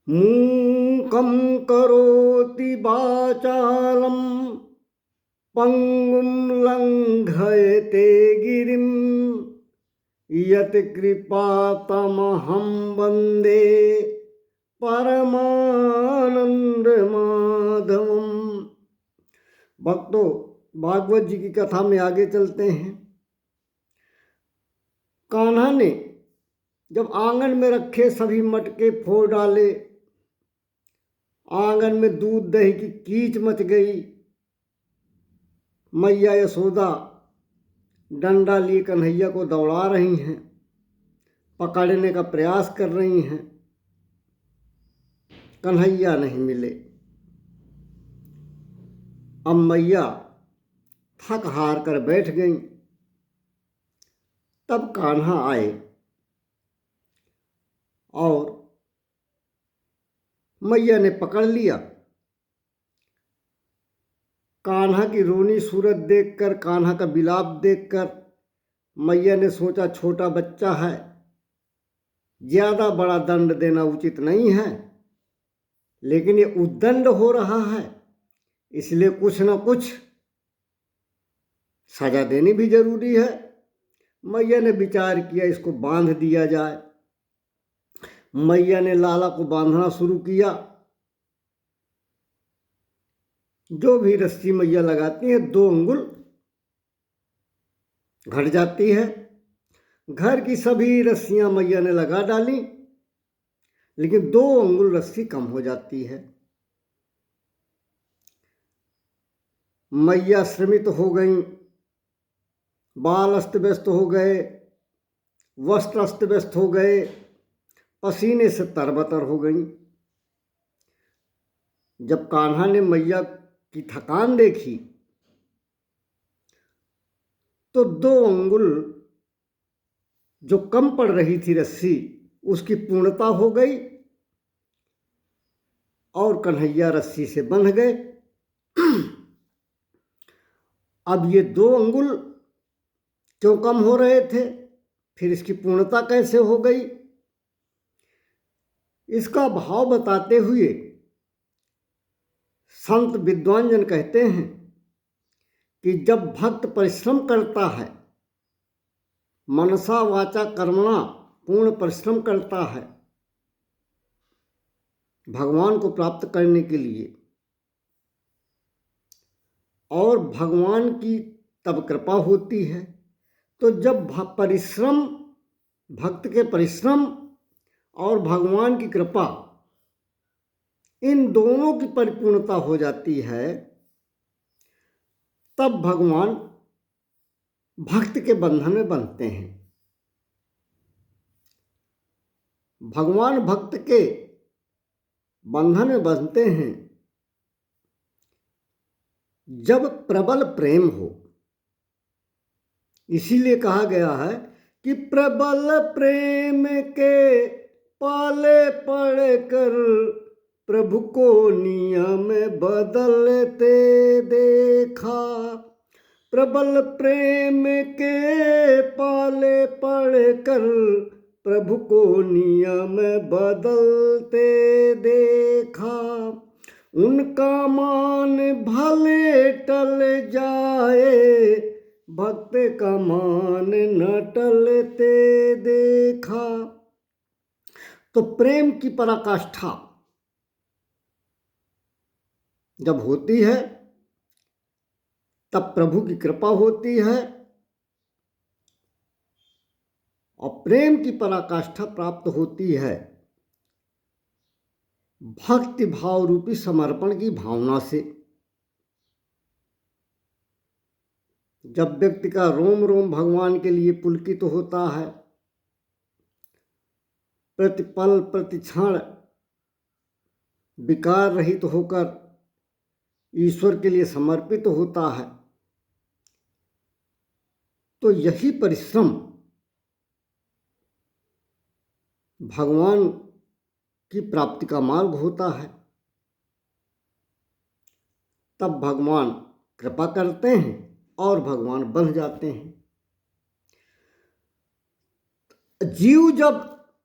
मूकं करोति वाचालं पंगुं लंघयते गिरिं यत्कृपातमहं वन्दे परमानंदमाधवम्। भक्तों, भागवत जी की कथा में आगे चलते हैं। कान्हा ने जब आंगन में रखे सभी मटके फोड़ डाले, आंगन में दूध दही की कीच मच गई। मैया यशोदा डंडा लिए कन्हैया को दौड़ा रही हैं, पकड़ने का प्रयास कर रही हैं। कन्हैया नहीं मिले। अब मैया थक हार कर बैठ गईं। तब कान्हा आए और मैया ने पकड़ लिया। कान्हा की रोनी सूरत देखकर, कान्हा का विलाप देखकर मैया ने सोचा, छोटा बच्चा है, ज्यादा बड़ा दंड देना उचित नहीं है, लेकिन ये उद्दंड हो रहा है, इसलिए कुछ न कुछ सजा देनी भी जरूरी है। मैया ने विचार किया, इसको बांध दिया जाए। मैया ने लाला को बांधना शुरू किया। जो भी रस्सी मैया लगाती है 2 अंगुल घट जाती है। घर की सभी रस्सियां मैया ने लगा डाली, लेकिन 2 अंगुल रस्सी कम हो जाती है। मैया श्रमित हो गई, बाल अस्त व्यस्त हो गए, वस्त्र अस्त व्यस्त हो गए, पसीने से तरबतर हो गई। जब कान्हा ने मैया की थकान देखी तो 2 अंगुल जो कम पड़ रही थी रस्सी, उसकी पूर्णता हो गई और कन्हैया रस्सी से बंध गए। अब ये 2 अंगुल क्यों कम हो रहे थे, फिर इसकी पूर्णता कैसे हो गई, इसका भाव बताते हुए संत विद्वानजन कहते हैं कि जब भक्त परिश्रम करता है, मनसा वाचा कर्मणा पूर्ण परिश्रम करता है भगवान को प्राप्त करने के लिए, और भगवान की तब कृपा होती है। तो जब परिश्रम, भक्त के परिश्रम और भगवान की कृपा, इन दोनों की परिपूर्णता हो जाती है, तब भगवान भक्त के बंधन में बंधते हैं। भगवान भक्त के बंधन में बंधते हैं जब प्रबल प्रेम हो। इसीलिए कहा गया है कि प्रबल प्रेम के पाले पड़कर प्रभु को नियम बदलते देखा। प्रबल प्रेम के पाले पड़कर प्रभु को नियम बदलते देखा। उनका मान भले टल जाए, भक्त का मान न टलते देखा। तो प्रेम की पराकाष्ठा जब होती है, तब प्रभु की कृपा होती है, और प्रेम की पराकाष्ठा प्राप्त होती है भक्ति भाव रूपी समर्पण की भावना से। जब व्यक्ति का रोम रोम भगवान के लिए पुलकित होता है, प्रतिपल प्रतिक्षण विकार रहित होकर ईश्वर के लिए समर्पित होता है, तो यही परिश्रम भगवान की प्राप्ति का मार्ग होता है। तब भगवान कृपा करते हैं और भगवान बंध जाते हैं। जीव जब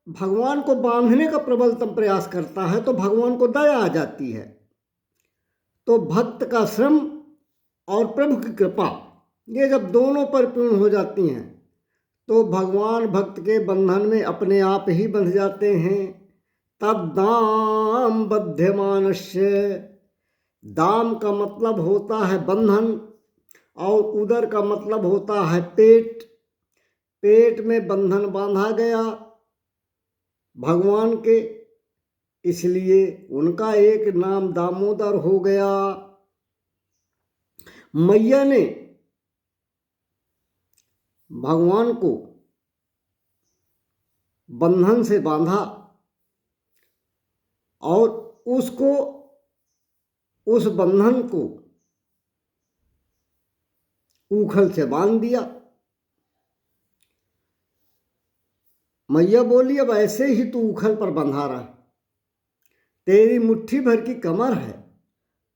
भगवान को बांधने का प्रबलतम प्रयास करता है तो भगवान को दया आ जाती है। तो भक्त का श्रम और प्रभु की कृपा ये जब दोनों परिपूर्ण हो जाती हैं तो भगवान भक्त के बंधन में अपने आप ही बंध जाते हैं। तब दाम बध्यमानस्य, दाम का मतलब होता है बंधन और उदर का मतलब होता है पेट। पेट में बंधन बांधा गया भगवान के, इसलिए उनका एक नाम दामोदर हो गया। मैया ने भगवान को बंधन से बांधा और उसको उस बंधन को ऊखल से बांध दिया। मैया बोली, अब ऐसे ही तू ऊखल पर बंधा रहा, तेरी मुट्ठी भर की कमर है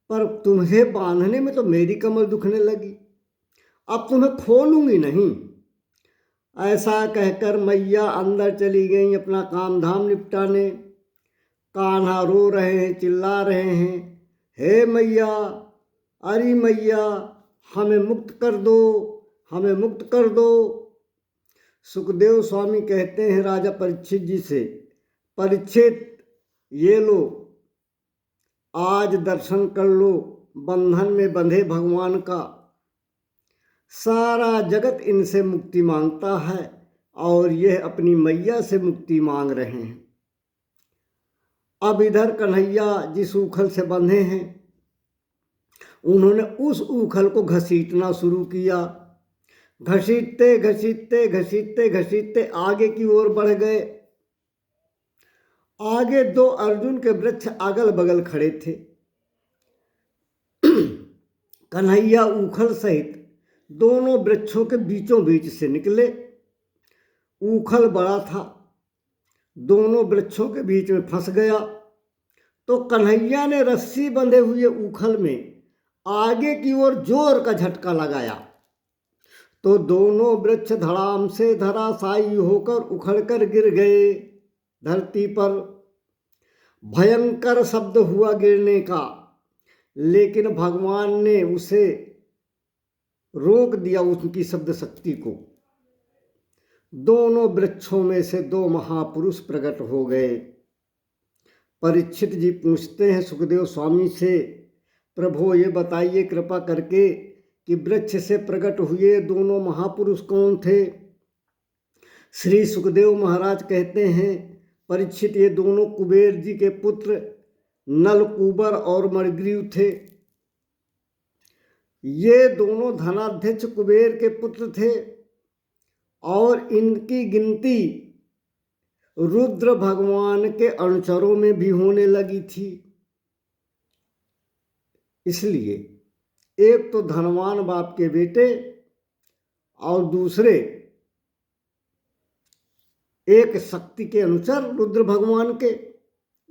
पर तुम्हें बांधने में तो मेरी कमर दुखने लगी, अब तुम्हें खोलूंगी नहीं। ऐसा कहकर मैया अंदर चली गई अपना काम धाम निपटाने। कान्हा रो रहे हैं, चिल्ला रहे हैं, हे मैया, अरे मैया, हमें मुक्त कर दो, हमें मुक्त कर दो। सुखदेव स्वामी कहते हैं राजा परीक्षित जी से, परीक्षित ये लो, आज दर्शन कर लो बंधन में बंधे भगवान का। सारा जगत इनसे मुक्ति मांगता है और यह अपनी मैया से मुक्ति मांग रहे हैं। अब इधर कन्हैया जिस ऊखल से बंधे हैं उन्होंने उस ऊखल को घसीटना शुरू किया। घसीटते घसीटते घसीटते घसीटते आगे की ओर बढ़ गए। आगे दो अर्जुन के वृक्ष अगल बगल खड़े थे। कन्हैया ऊखल सहित दोनों वृक्षों के बीचों बीच से निकले। ऊखल बड़ा था, दोनों वृक्षों के बीच में फंस गया। तो कन्हैया ने रस्सी बंधे हुए ऊखल में आगे की ओर जोर का झटका लगाया तो दोनों वृक्ष धड़ाम से धराशायी होकर उखड़कर गिर गए धरती पर। भयंकर शब्द हुआ गिरने का, लेकिन भगवान ने उसे रोक दिया, उनकी शब्द शक्ति को। दोनों वृक्षों में से दो महापुरुष प्रकट हो गए। परीक्षित जी पूछते हैं सुखदेव स्वामी से, प्रभु ये बताइए कृपा करके कि वृक्ष से प्रकट हुए दोनों महापुरुष कौन थे। श्री सुखदेव महाराज कहते हैं, परीक्षित ये दोनों कुबेर जी के पुत्र नलकूबर और मणिग्रीव थे। ये दोनों धनाध्यक्ष कुबेर के पुत्र थे और इनकी गिनती रुद्र भगवान के अनुचरों में भी होने लगी थी। इसलिए एक तो धनवान बाप के बेटे और दूसरे एक शक्ति के अनुचर रुद्र भगवान के,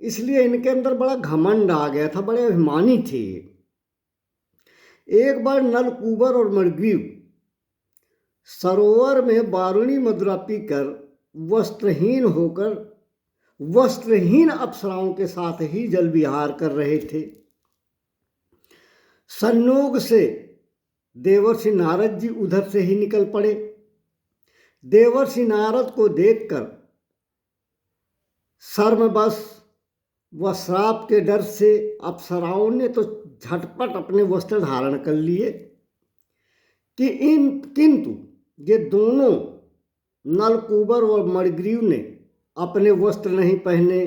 इसलिए इनके अंदर बड़ा घमंड आ गया था, बड़े अभिमानी थे। एक बार नलकूबर और मणिग्रीव सरोवर में वारुणी मदिरा पीकर वस्त्रहीन होकर वस्त्रहीन अप्सराओं के साथ ही जल विहार कर रहे थे। संयोग से देवर्षि नारद जी उधर से ही निकल पड़े। देवर्षि नारद को देखकर शर्मवश व श्राप के डर से अप्सराओं ने तो झटपट अपने वस्त्र धारण कर लिए किंतु ये दोनों नलकूबर और मणिग्रीव ने अपने वस्त्र नहीं पहने।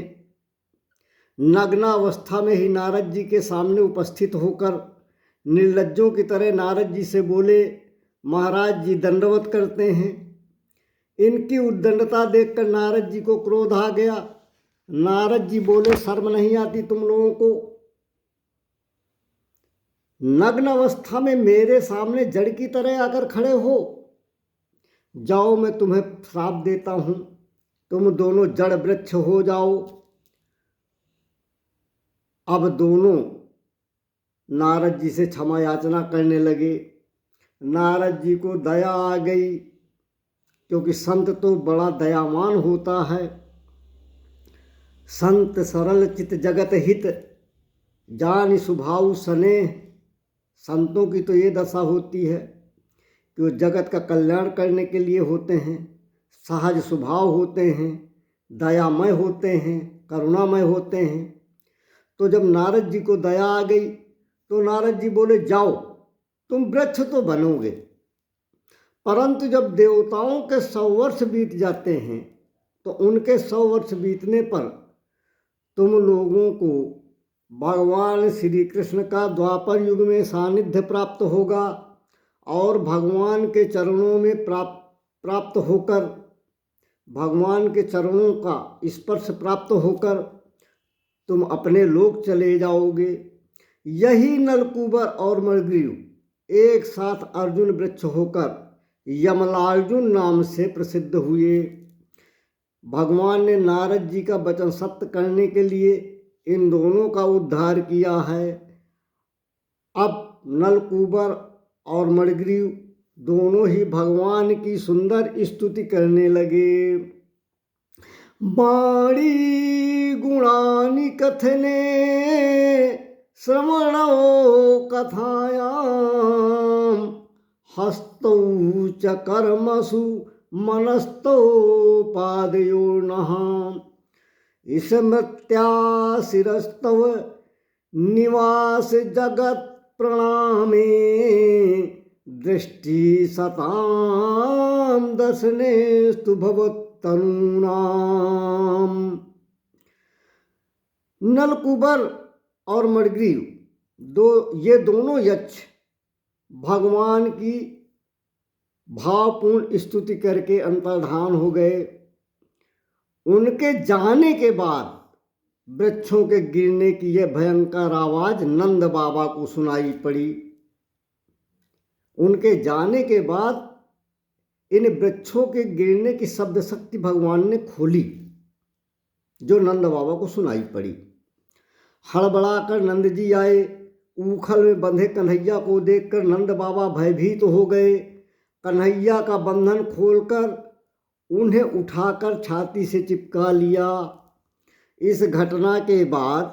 नग्नावस्था में ही नारद जी के सामने उपस्थित होकर निर्लज्जों की तरह नारद जी से बोले, महाराज जी दंडवत करते हैं। इनकी उद्दंडता देखकर नारद जी को क्रोध आ गया। नारद जी बोले, शर्म नहीं आती तुम लोगों को? नग्न अवस्था में मेरे सामने जड़ की तरह आकर खड़े हो? जाओ, मैं तुम्हें श्राप देता हूं, तुम दोनों जड़ वृक्ष हो जाओ। अब दोनों नारद जी से क्षमा याचना करने लगे। नारद जी को दया आ गई, क्योंकि संत तो बड़ा दयावान होता है। संत सरल चित जगत हित जान स्वभाव स्नेह। संतों की तो ये दशा होती है कि वो जगत का कल्याण करने के लिए होते हैं, सहज स्वभाव होते हैं, दयामय होते हैं, करुणामय होते हैं। तो जब नारद जी को दया आ गई तो नारद जी बोले जाओ तुम वृक्ष तो बनोगे, परंतु जब देवताओं के 100 वर्ष बीत जाते हैं तो उनके 100 वर्ष बीतने पर तुम लोगों को भगवान श्री कृष्ण का द्वापर युग में सानिध्य प्राप्त होगा और भगवान के चरणों में प्राप्त होकर, भगवान के चरणों का स्पर्श प्राप्त होकर तुम अपने लोक चले जाओगे। यही नलकूबर और मृगरीव एक साथ अर्जुन वृक्ष होकर यमलार्जुन नाम से प्रसिद्ध हुए। भगवान ने नारद जी का वचन सत्य करने के लिए इन दोनों का उद्धार किया है। अब नलकूबर और मृगरीव दोनों ही भगवान की सुंदर स्तुति करने लगे। वाणी गुणानि कथने श्रवणो कथायां हस्तौ च कर्मसु मनस्तौ पादयोर्नः स्मृत्या शिरस्तव निवास जगत प्रणामे दृष्टि सतां दर्शनेस्तु भवत्तनूनाम्। नलकूबर और मृगरीव ये दोनों यक्ष भगवान की भावपूर्ण स्तुति करके अंतर्धान हो गए। उनके जाने के बाद वृक्षों के गिरने की यह भयंकर आवाज नंद बाबा को सुनाई पड़ी। उनके जाने के बाद इन वृक्षों के गिरने की शब्द शक्ति भगवान ने खोली, जो नंद बाबा को सुनाई पड़ी। हड़बड़ाकर नंद जी आए। ऊखल में बंधे कन्हैया को देखकर नंद बाबा भयभीत हो गए। कन्हैया का बंधन खोलकर उन्हें उठाकर छाती से चिपका लिया। इस घटना के बाद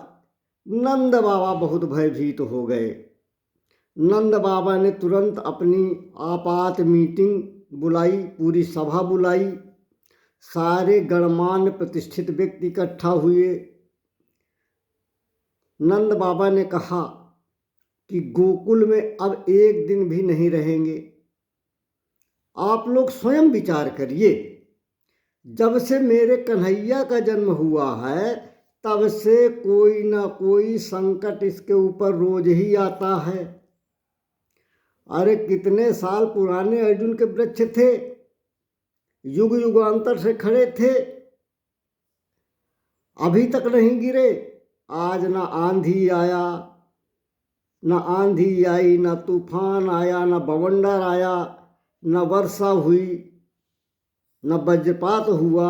नंद बाबा बहुत भयभीत हो गए। नंद बाबा ने तुरंत अपनी आपात मीटिंग बुलाई, पूरी सभा बुलाई। सारे गणमान्य प्रतिष्ठित व्यक्ति इकट्ठा हुए। नंद बाबा ने कहा कि गोकुल में अब एक दिन भी नहीं रहेंगे। आप लोग स्वयं विचार करिए, जब से मेरे कन्हैया का जन्म हुआ है तब से कोई ना कोई संकट इसके ऊपर रोज ही आता है। अरे कितने साल पुराने अर्जुन के वृक्ष थे, युग युगांतर से खड़े थे, अभी तक नहीं गिरे। आज ना आंधी आया, ना आंधी आई, ना तूफान आया, ना बवंडर आया, ना वर्षा हुई, न वज्रपात हुआ,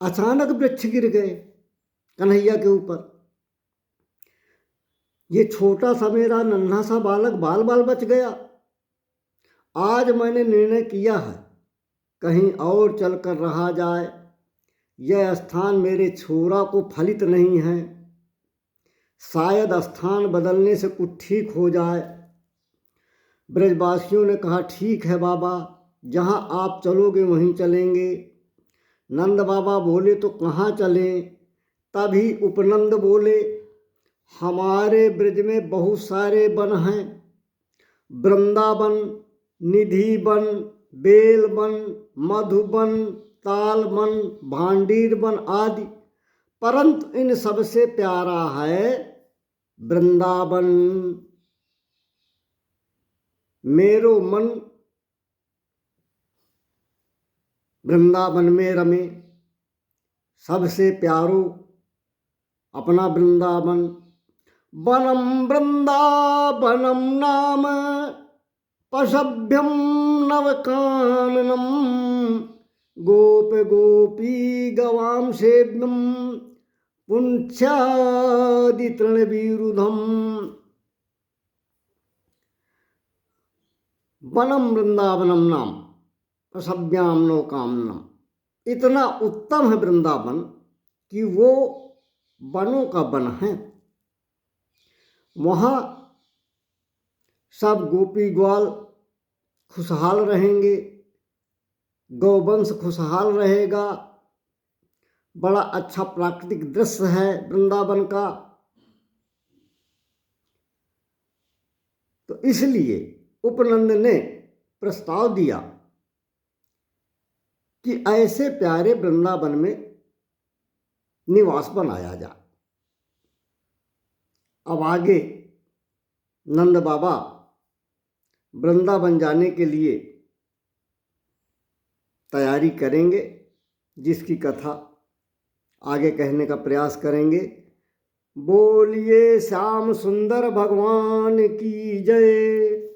अचानक वृक्ष गिर गए कन्हैया के ऊपर। ये छोटा सा मेरा नन्हा सा बालक बाल बाल बच गया। आज मैंने निर्णय किया है कहीं और चल कर रहा जाए। यह स्थान मेरे छोरा को फलित नहीं है, शायद स्थान बदलने से कुछ ठीक हो जाए। ब्रजवासियों ने कहा ठीक है बाबा, जहाँ आप चलोगे वहीं चलेंगे। नंद बाबा बोले तो कहाँ चलें? तभी उपनंद बोले हमारे ब्रज में बहुत सारे वन हैं, वृंदावन, निधि वन, बेल वन, मधुबन, ताल वन, भांडीर वन आदि, परंतु इन सबसे प्यारा है वृंदावन। मेरो मन वृंदावन में रमे, सबसे प्यारो अपना वृंदावन। वनम वृंदावनम नाम पशभ्यम नवकाननम गोप गोपी गवाम सेव्यम पुंछादि तृणविरुधम। वनम वृंदावनम नाम सभ्याम नो कामनम। इतना उत्तम है वृंदावन कि वो वनों का वन है। वहाँ सब गोपी ग्वाल खुशहाल रहेंगे, गौवंश खुशहाल रहेगा। बड़ा अच्छा प्राकृतिक दृश्य है वृंदावन का। तो इसलिए उपनंद ने प्रस्ताव दिया कि ऐसे प्यारे वृंदावन में निवास बनाया जाए। अब आगे नंद बाबा वृंदावन जाने के लिए तैयारी करेंगे, जिसकी कथा आगे कहने का प्रयास करेंगे। बोलिए श्याम सुंदर भगवान की जय।